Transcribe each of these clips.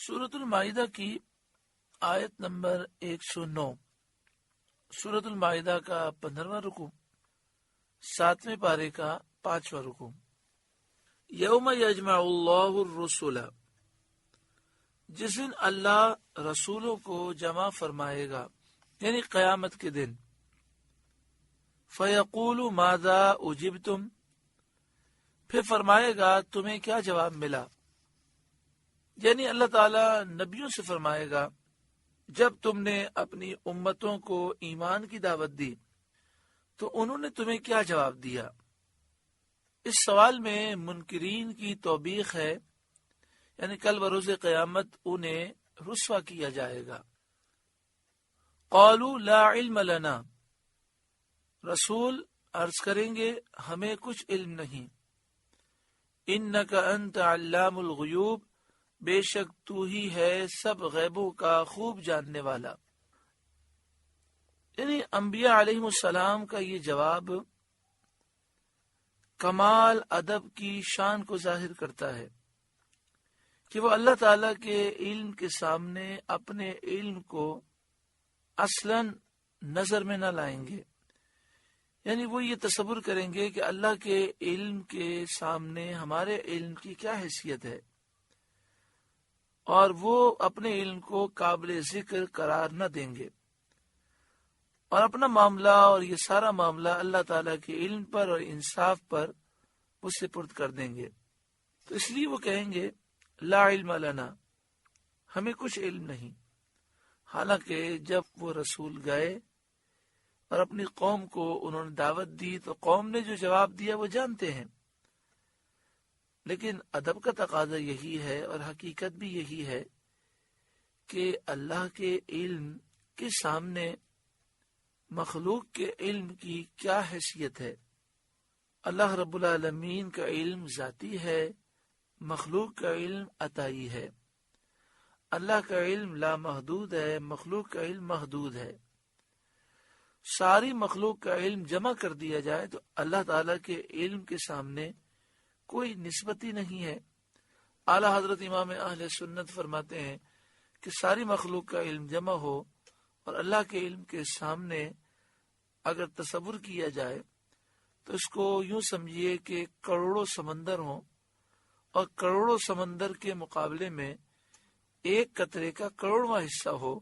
سورۃ المائدہ کی آیت نمبر 109، سورۃ المائدہ کا 15واں رکوع، 7ویں پارے کا 5واں رکوع۔ یوم یجمع اللہ الرسل، جس دن اللہ رسولوں کو جمع فرمائے گا، یعنی قیامت کے دن۔ فیقول ماذا اجبتم، پھر فرمائے گا تمہیں کیا جواب ملا، یعنی اللہ تعالی نبیوں سے فرمائے گا جب تم نے اپنی امتوں کو ایمان کی دعوت دی تو انہوں نے تمہیں کیا جواب دیا۔ اس سوال میں منکرین کی توبیخ ہے، یعنی کل بروز قیامت انہیں رسوا کیا جائے گا۔ قالوا لا علم لنا، رسول عرض کریں گے ہمیں کچھ علم نہیں۔ انک انت علام الغیوب، بے شک تو ہی ہے سب غیبوں کا خوب جاننے والا۔ یعنی انبیاء علیہ السلام کا یہ جواب کمال ادب کی شان کو ظاہر کرتا ہے کہ وہ اللہ تعالی کے علم کے سامنے اپنے علم کو اصلاً نظر میں نہ لائیں گے، یعنی وہ یہ تصور کریں گے کہ اللہ کے علم کے سامنے ہمارے علم کی کیا حیثیت ہے، اور وہ اپنے علم کو قابل ذکر قرار نہ دیں گے، اور اپنا معاملہ اور یہ سارا معاملہ اللہ تعالیٰ کے علم پر اور انصاف پر وہ سپرد کر دیں گے۔ تو اس لیے وہ کہیں گے لا علم لنا، ہمیں کچھ علم نہیں۔ حالانکہ جب وہ رسول گئے اور اپنی قوم کو انہوں نے دعوت دی تو قوم نے جو جواب دیا وہ جانتے ہیں، لیکن ادب کا تقاضا یہی ہے اور حقیقت بھی یہی ہے کہ اللہ کے علم کے سامنے مخلوق کے علم کی کیا حیثیت ہے۔ اللہ رب العالمین کا علم ذاتی ہے، مخلوق کا علم عطائی ہے۔ اللہ کا علم لامحدود ہے، مخلوق کا علم محدود ہے۔ ساری مخلوق کا علم جمع کر دیا جائے تو اللہ تعالیٰ کے علم کے سامنے کوئی نسبت ہی نہیں ہے۔ اعلیٰ حضرت امام اہل سنت فرماتے ہیں کہ ساری مخلوق کا علم جمع ہو اور اللہ کے علم کے سامنے اگر تصور کیا جائے تو اس کو یوں سمجھیے کہ کروڑوں سمندر ہوں اور کروڑوں سمندر کے مقابلے میں ایک قطرے کا کروڑواں حصہ ہو،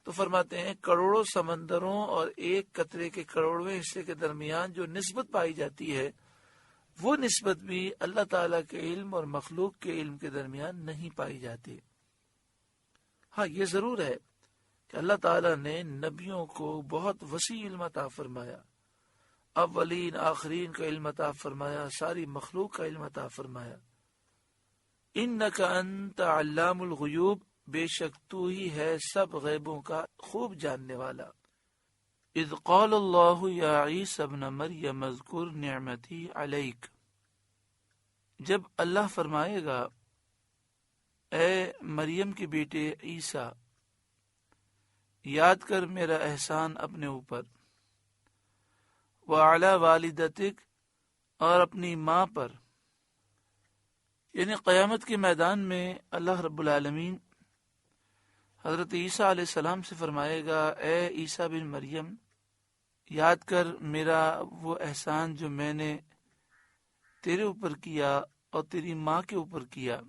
تو فرماتے ہیں کروڑوں سمندروں اور ایک قطرے کے کروڑویں حصے کے درمیان جو نسبت پائی جاتی ہے وہ نسبت بھی اللہ تعالیٰ کے علم اور مخلوق کے علم کے درمیان نہیں پائی جاتی۔ ہاں یہ ضرور ہے کہ اللہ تعالیٰ نے نبیوں کو بہت وسیع علم عطا فرمایا، اولین آخرین کا علم عطا فرمایا، ساری مخلوق کا علم عطا فرمایا۔ انک انت علام الغیوب، بے شک تو ہی ہے سب غیبوں کا خوب جاننے والا۔ اذ قال اللہ یا عیسی ابن مریم اذکر نعمتی علیک، جب اللہ فرمائے گا اے مریم کے بیٹے عیسیٰ، یاد کر میرا احسان اپنے اوپر، وعلی والدتک، اور اپنی ماں پر، یعنی قیامت کے میدان میں اللہ رب العالمین حضرت عیسیٰ علیہ السلام سے فرمائے گا اے عیسیٰ بن مریم، یاد کر میرا وہ احسان جو میں نے تیرے اوپر کیا اور تیری ماں کے اوپر کیا،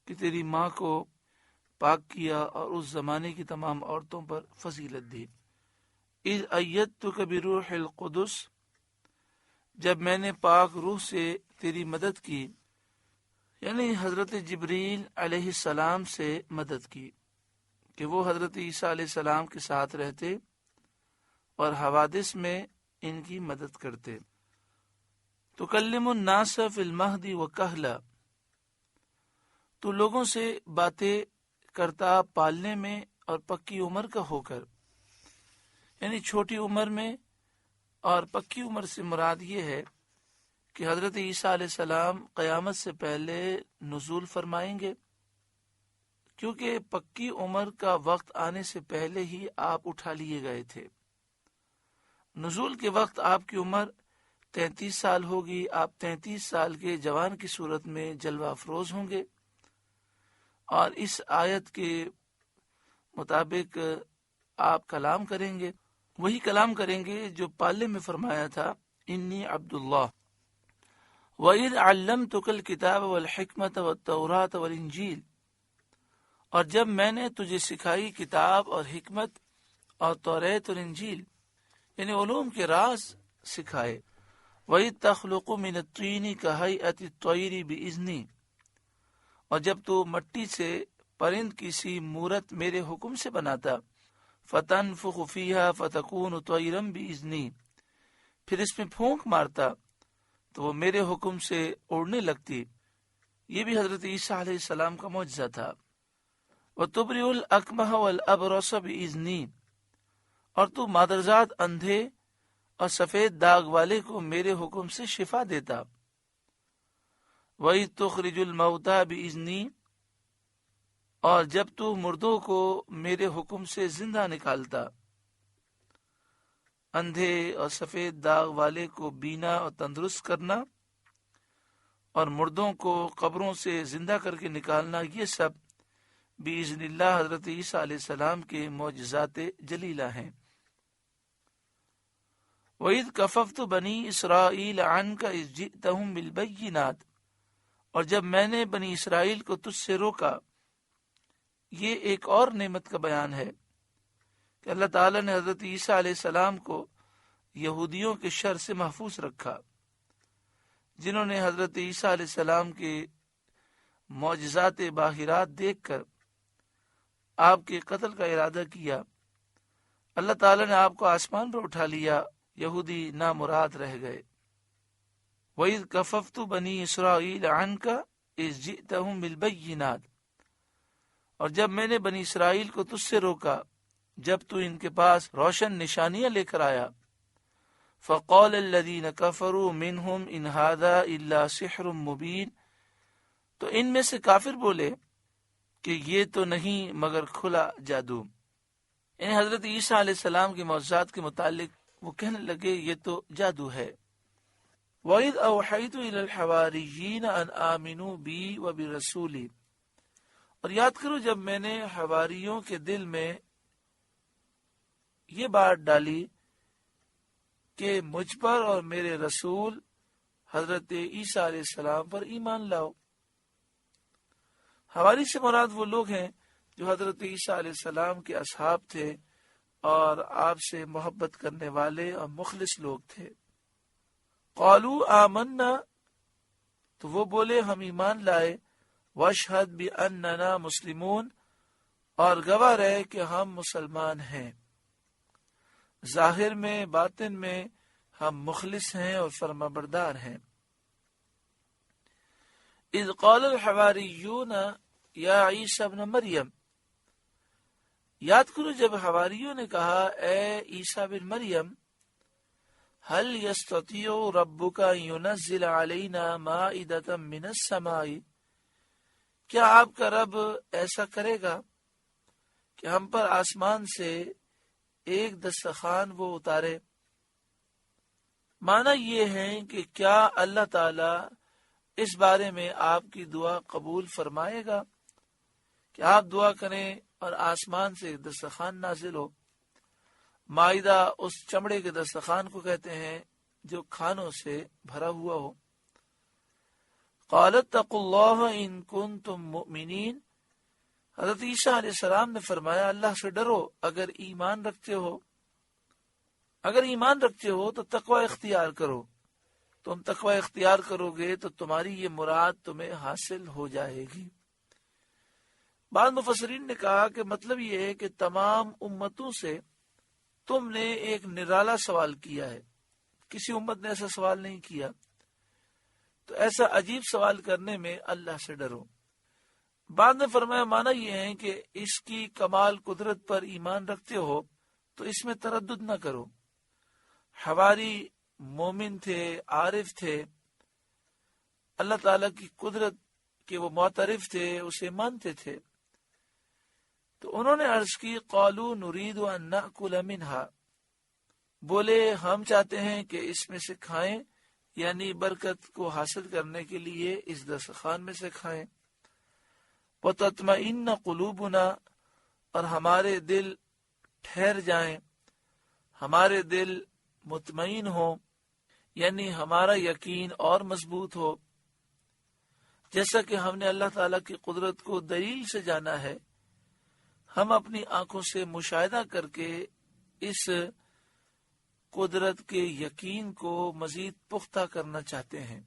کہ تیری ماں کو پاک کیا اور اس زمانے کی تمام عورتوں پر فضیلت دی۔ اذ ایدتک بروح القدس، جب میں نے پاک روح سے تیری مدد کی، یعنی حضرت جبریل علیہ السلام سے مدد کی کہ وہ حضرت عیسیٰ علیہ السلام کے ساتھ رہتے اور حوادث میں ان کی مدد کرتے۔ تکلم الناس فی المہد وکہلا، تو لوگوں سے باتیں کرتا پالنے میں اور پکی عمر کا ہو کر، یعنی چھوٹی عمر میں، اور پکی عمر سے مراد یہ ہے کہ حضرت عیسیٰ علیہ السلام قیامت سے پہلے نزول فرمائیں گے، کیونکہ پکی عمر کا وقت آنے سے پہلے ہی آپ اٹھا لیے گئے تھے۔ نزول کے وقت آپ کی عمر 33 سال ہوگی، آپ 33 سال کے جوان کی صورت میں جلوہ افروز ہوں گے، اور اس آیت کے مطابق آپ کلام کریں گے، وہی کلام کریں گے جو پالے میں فرمایا تھا، انی عبداللہ وَإِذْ عَلَّمْتُكَ الْكِتَابَ وَالْحِكْمَةَ وَالتَّوْرَاةَ وَالْإِنْجِيلَ، اور جب میں نے تجھے سکھائی کتاب اور حکمت اور توریت اور انجیل، یعنی علوم کے راز سکھائے۔ وَإِذْ تَخْلُقُ مِنَ الطِّينِ كَهَيْئَةِ الطَّيْرِ بِإِذْنِي، اور جب تو مٹی سے پرند کسی مورت میرے حکم سے بناتا، فَتَنْفُخُ فِيهَا فَتَكُونُ طَيْرًا بِإِذْنِي، پھر اس میں پھونک مارتا تو وہ میرے حکم سے اڑنے لگتی۔ یہ بھی حضرت عیسیٰ علیہ السلام کا معجزہ تھا۔ وَتُبْرِئُ الْأَكْمَحَ وَالْأَبْرَصَ بِإِذْنِي، اور تو مادرزاد اندھے اور سفید داغ والے کو میرے حکم سے شفا دیتا۔ وَإِذْ تُخْرِجُ الْمَوْتَى بِإِذْنِي، اور جب تو مردوں کو میرے حکم سے زندہ نکالتا۔ اندھے اور سفید داغ والے کو بینا اور تندرست کرنا اور مردوں کو قبروں سے زندہ کر کے نکالنا، یہ سب بِإِذْنِ اللہ حضرت عیسیٰ علیہ السلام کے معجزات جلیلہ ہیں۔ وَإِذْ كَفَفْتُ بَنِي إِسْرَائِيلَ عَنْكَ إِذْ جِئْتَهُمْ بِالْبَيِّنَاتِ، اور جب میں نے بنی اسرائیل کو تجھ سے روکا۔ یہ ایک اور نعمت کا بیان ہے کہ اللہ تعالیٰ نے حضرت عیسیٰ علیہ السلام کو یہودیوں کے شر سے محفوظ رکھا، جنہوں نے حضرت عیسیٰ علیہ السلام کے معجزات باہرات دیکھ کر آپ کے قتل کا ارادہ کیا۔ اللہ تعالیٰ نے آپ کو آسمان پر اٹھا لیا، یہودی نامراد رہ گئے۔ وَإِذْ كَفَفْتُ بَنِي إِسْرَائِيلَ عَنْكَ إِذْ جِئْتَهُمْ بِالْبَيِّنَاتِ، اور جب میں نے بنی اسرائیل کو تجھ سے روکا جب تو ان کے پاس روشن نشانیاں لے کر آیا۔ فَقَالَ الَّذِينَ كَفَرُوا مِنْهُمْ إِنْ هَذَا إِلَّا سِحْرٌ مُبِينٌ، تو ان میں سے کافر بولے کہ یہ تو نہیں مگر کھلا جادو۔ یعنی حضرت عیسیٰ علیہ السلام کے معجزات کے متعلق وہ کہنے لگے یہ تو جادو ہے۔ وَإِذْ أَوْحَيْتُ إِلَى الْحَوَارِيِّينَ أَنْ آمِنُوا بِي وَبِرَسُولِي، اور یاد کرو جب میں نے حواریوں کے دل میں یہ بات ڈالی کہ مجھ پر اور میرے رسول حضرت عیسیٰ علیہ السلام پر ایمان لاؤ۔ حواری سے مراد وہ لوگ ہیں جو حضرت عیسیٰ علیہ السلام کے اصحاب تھے اور آپ سے محبت کرنے والے اور مخلص لوگ تھے۔ قالوا آمنا، تو وہ بولے ہم ایمان لائے، واشہد باننا مسلمون، اور گواہ رہے کہ ہم مسلمان ہیں، ظاہر میں باطن میں ہم مخلص ہیں اور فرمانبردار ہیں۔ اذ قال الحواریون یا عیسی ابن مریم، یاد کرو جب حواریوں نے کہا اے عیسیٰ بن مریم، هل يستطيع ربك ان ينزل علينا مائدة من السماء، کیا آپ کا رب ایسا کرے گا کہ ہم پر آسمان سے ایک دسترخوان وہ اتارے؟ معنی یہ ہے کہ کیا اللہ تعالی اس بارے میں آپ کی دعا قبول فرمائے گا کہ آپ دعا کریں اور آسمان سے ایک دسترخوان نازل ہو۔ مائدہ اس چمڑے کے دسترخوان کو کہتے ہیں جو کھانوں سے بھرا ہوا ہو۔ قالت اتقوا اللہ ان کنتم مؤمنین، حضرت عیسیٰ علیہ السلام نے فرمایا اللہ سے ڈرو اگر ایمان رکھتے ہو۔ اگر ایمان رکھتے ہو تو تقوی اختیار کرو، تم تقوی اختیار کرو گے تو تمہاری یہ مراد تمہیں حاصل ہو جائے گی۔ بعض مفسرین نے کہا کہ مطلب یہ ہے کہ تمام امتوں سے تم نے ایک نرالا سوال کیا ہے، کسی امت نے ایسا سوال نہیں کیا، تو ایسا عجیب سوال کرنے میں اللہ سے ڈرو۔ بعد میں فرمایا معنی یہ ہے کہ اس کی کمال قدرت پر ایمان رکھتے ہو تو اس میں تردد نہ کرو۔ حواری مومن تھے، عارف تھے، اللہ تعالیٰ کی قدرت کے وہ معترف تھے، اسے مانتے تھے، تو انہوں نے عرض کی قالوا نريد ان ناكل منها، بولے ہم چاہتے ہیں کہ اس میں سے کھائیں، یعنی برکت کو حاصل کرنے کے لیے اس دسترخوان میں سے کھائیں۔ وَتَطْمَئِنَّ قُلُوبُنَا، اور ہمارے دل ٹھہر جائیں، ہمارے دل مطمئن ہو، یعنی ہمارا یقین اور مضبوط ہو. جیسا کہ ہم نے اللہ تعالیٰ کی قدرت کو دلیل سے جانا ہے، ہم اپنی آنکھوں سے مشاہدہ کر کے اس قدرت کے یقین کو مزید پختہ کرنا چاہتے ہیں.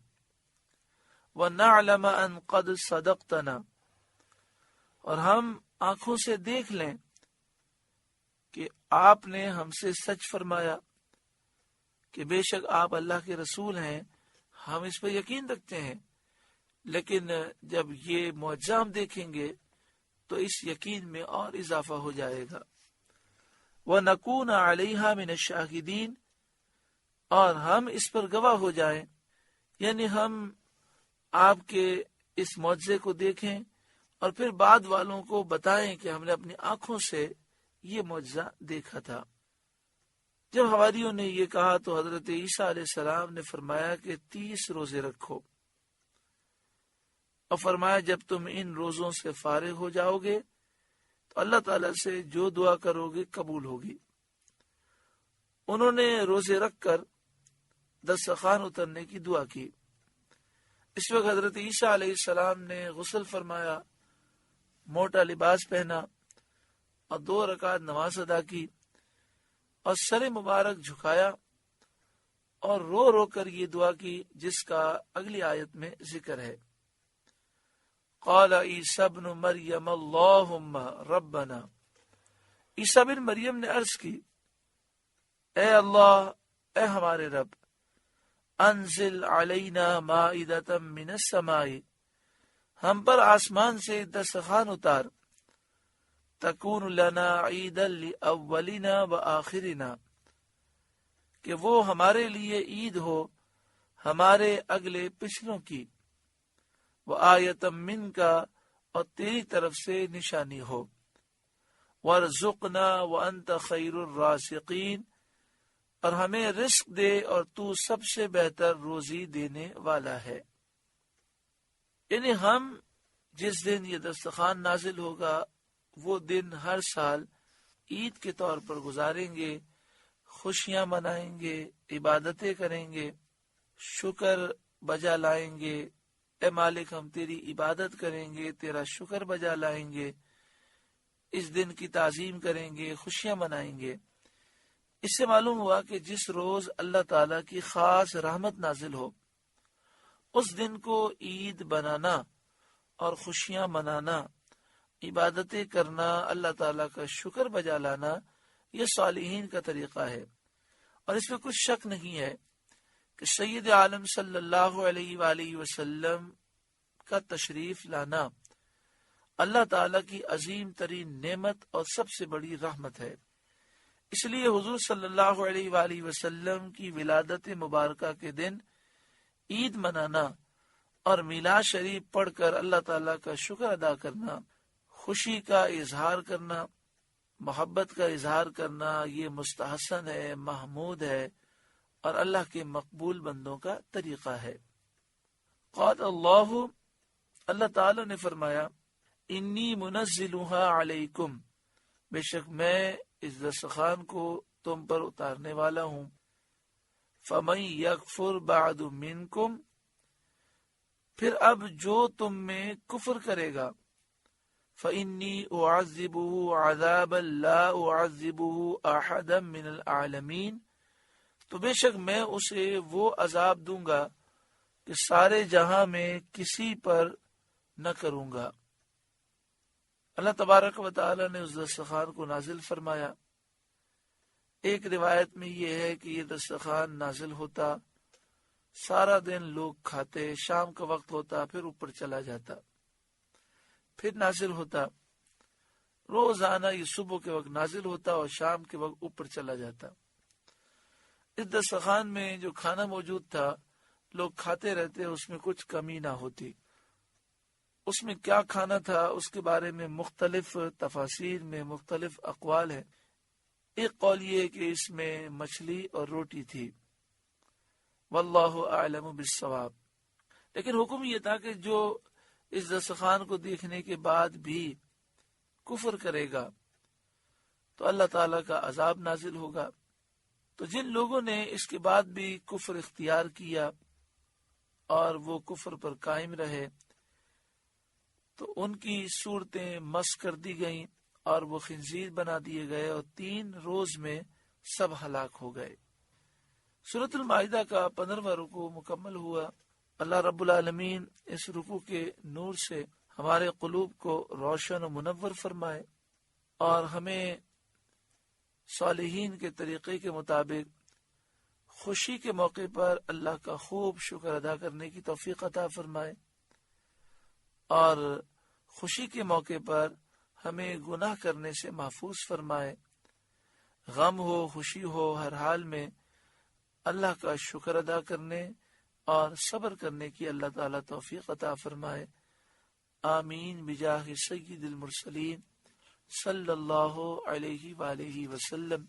وَنَعْلَمَ أَنْ قَدْ صَدَقْتَنَا، اور ہم آنکھوں سے دیکھ لیں کہ آپ نے ہم سے سچ فرمایا، کہ بے شک آپ اللہ کے رسول ہیں، ہم اس پر یقین رکھتے ہیں. لیکن جب یہ معجزہ ہم دیکھیں گے تو اس یقین میں اور اضافہ ہو جائے گا. وَنَكُونَ عَلَيْهَا مِنَ الشَّاهِدِينَ، اور ہم اس پر گواہ ہو جائیں، یعنی ہم آپ کے اس معجزے کو دیکھیں اور پھر بعد والوں کو بتائیں کہ ہم نے اپنی آنکھوں سے یہ معجزہ دیکھا تھا. جب حواریوں نے یہ کہا تو حضرت عیسیٰ علیہ السلام نے فرمایا کہ 30 روزے رکھو، اور فرمایا جب تم ان روزوں سے فارغ ہو جاؤ گے تو اللہ تعالیٰ سے جو دعا کرو گے قبول ہوگی. انہوں نے روزے رکھ کر دسترخوان اترنے کی دعا کی. اس وقت حضرت عیسیٰ علیہ السلام نے غسل فرمایا، موٹا لباس پہنا اور 2 رکعت نماز ادا کی، اور سر مبارک جھکایا اور رو رو کر یہ دعا کی جس کا اگلی آیت میں ذکر ہے. قال عیسیٰ ابن مریم اللہم ربنا، عیسیٰ بن مریم نے عرض کی، اے اللہ، اے ہمارے رب، انزل علینا مائدۃ من السماء، ہم پر آسمان سے دسترخوان اتار، تکون لنا عیدا لاولنا وآخرنا، کہ وہ ہمارے لیے عید ہو ہمارے اگلے پچھلوں کی، وآیۃ منک، اور تیری طرف سے نشانی ہو، وارزقنا وانت خیر الرازقین، اور ہمیں رزق دے اور تو سب سے بہتر روزی دینے والا ہے. یعنی ہم جس دن یہ دسترخوان نازل ہوگا وہ دن ہر سال عید کے طور پر گزاریں گے، خوشیاں منائیں گے، عبادتیں کریں گے، شکر بجا لائیں گے. اے مالک، ہم تیری عبادت کریں گے، تیرا شکر بجا لائیں گے، اس دن کی تعظیم کریں گے، خوشیاں منائیں گے. اس سے معلوم ہوا کہ جس روز اللہ تعالیٰ کی خاص رحمت نازل ہو اس دن کو عید بنانا اور خوشیاں منانا، عبادتیں کرنا، اللہ تعالیٰ کا شکر بجا لانا، یہ صالحین کا طریقہ ہے. اور اس میں کچھ شک نہیں ہے کہ سید عالم صلی اللہ علیہ وآلہ وسلم کا تشریف لانا اللہ تعالیٰ کی عظیم ترین نعمت اور سب سے بڑی رحمت ہے. اس لیے حضور صلی اللہ علیہ وآلہ وسلم کی ولادت مبارکہ کے دن عید منانا اور میلاد شریف پڑھ کر اللہ تعالیٰ کا شکر ادا کرنا، خوشی کا اظہار کرنا، محبت کا اظہار کرنا، یہ مستحسن ہے، محمود ہے اور اللہ کے مقبول بندوں کا طریقہ ہے. قال اللہ تعالیٰ نے فرمایا، انی منزلها علیکم، بے شک میں اس دسترخوان کو تم پر اتارنے والا ہوں. فمن یکفر بعد منکم، پھر اب جو تم میں کفر کرے گا، فإنی اعذبہ عذابا لا اعذبہ احدا من العالمین، تو بے شک میں اسے وہ عذاب دوں گا کہ سارے جہاں میں کسی پر نہ کروں گا. اللہ تبارک و تعالی نے اس دسترخوان کو نازل فرمایا. ایک روایت میں یہ ہے کہ یہ دسترخوان نازل ہوتا، سارا دن لوگ کھاتے، شام کا وقت ہوتا، پھر اوپر چلا جاتا، پھر نازل ہوتا، روزانہ یہ صبح کے وقت نازل ہوتا اور شام کے وقت اوپر چلا جاتا. اس دسترخوان میں جو کھانا موجود تھا لوگ کھاتے رہتے، اس میں کچھ کمی نہ ہوتی. اس میں کیا کھانا تھا اس کے بارے میں مختلف تفاسیر میں مختلف اقوال ہیں. ایک قول یہ ہے کہ اس میں مچھلی اور روٹی تھی، واللہ اعلم بالصواب. لیکن حکم یہ تھا کہ جو اس دسترخوان کو دیکھنے کے بعد بھی کفر کرے گا تو اللہ تعالیٰ کا عذاب نازل ہوگا۔ تو جن لوگوں نے اس کے بعد بھی کفر اختیار کیا اور وہ کفر پر قائم رہے تو ان کی صورتیں مسخ کر دی گئیں اور وہ خنزیر بنا دیے گئے اور 3 روز میں سب ہلاک ہو گئے۔ سورۃ المائدہ کا 15واں رکوع مکمل ہوا۔ اللہ رب العالمین اس رکوع کے نور سے ہمارے قلوب کو روشن و منور فرمائے اور ہمیں صالحین کے طریقے کے مطابق خوشی کے موقع پر اللہ کا خوب شکر ادا کرنے کی توفیق عطا فرمائے اور خوشی کے موقع پر ہمیں گناہ کرنے سے محفوظ فرمائے۔ غم ہو خوشی ہو ہر حال میں اللہ کا شکر ادا کرنے اور صبر کرنے کی اللہ تعالیٰ توفیق عطا فرمائے۔ آمین بجاہ سید المرسلین صلی اللہ علیہ وآلہ وسلم۔